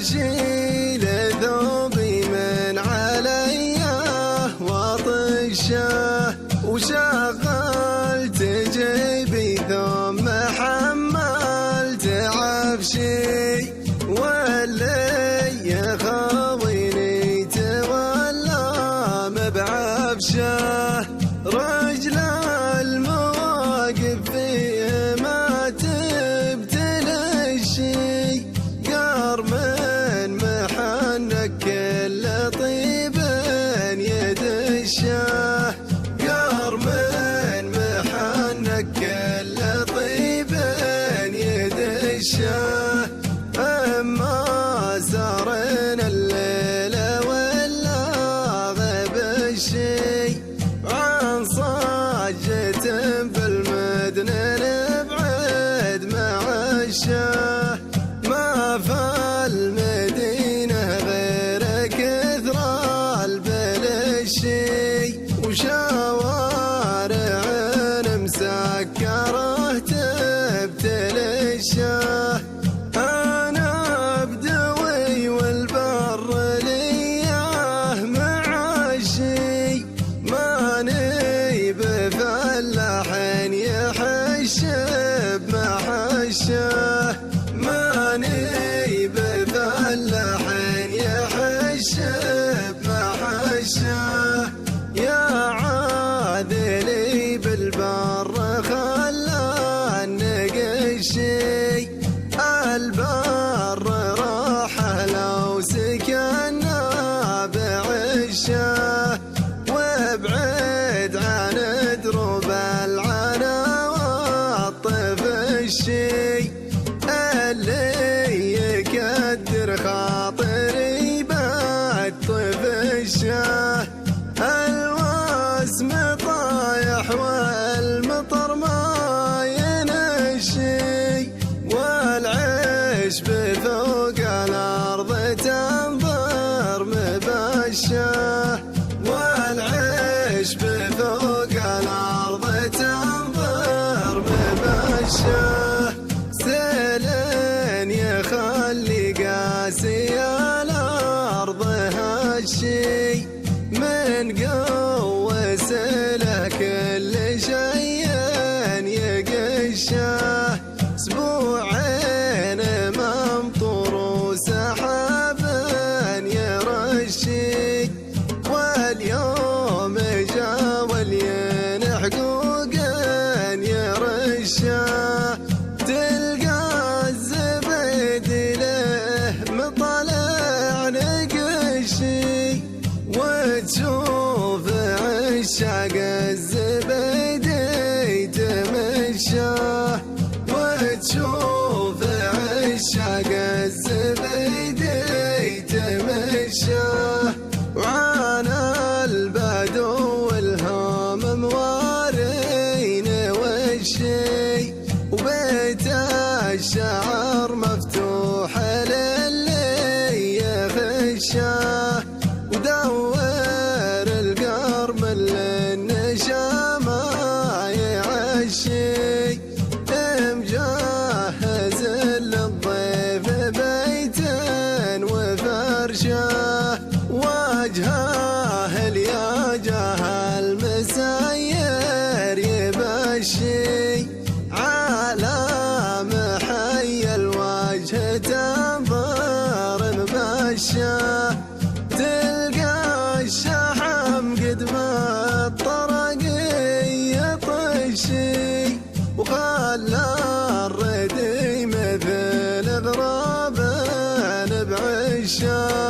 اشيل ذوبي من عليه واطشه وشغلت جيبي ثم حملت عفشي واللي يخاويني تولى بعفشه رجل المواقف فيه ما تبتلي شي قار من محنك كل طيب يدشه قار من محنك كل طيب يدشه اما سارنا الليل ولا غب الشي عن صاجة بالمدن نبعد معشه ما في المدينة غير كثر البلشي وشوارع مسكرة تبتلشه أنا بدوي والبر لياه معاشي ماني بفلاح يحش بمحشه ماني بفلاح يحش بمحشه يا عاذلي بالبر خلاني قشي البر راحه لو سكننا بعشه وابعد عن دروب العنا والطفشي اللي يكدر خاطري بالطفشه الوسم طايح والمطر ما ينشي والعيش بفوق الارض تنظر مبشه والعيش بفوق الارض تنظر مبشه سيل يخلي قاسي الارض هالشي من قوة سله كل شيء يقشه اسبوعين ممطور وسحاب يرشي واليوم جا والين حقوق يرشه تلقى الزبيد له مطلع نقشي وتشوف عشاق الزبيد يتمشى وتشوف عشاق الزبيد يتمشى وعانا البدو والهام موارين وشي وبيت الشعر مفتوح للي يخشه ودور القرم للنشا ما يعشي مجهز للضيف بيتا وفرشه وجهه الياجه المساير يبشي على محي الوجه تنظر مبشه تلقى الشحم قد ما الطرق يطشي وخلى الردي مثل غراب بعشه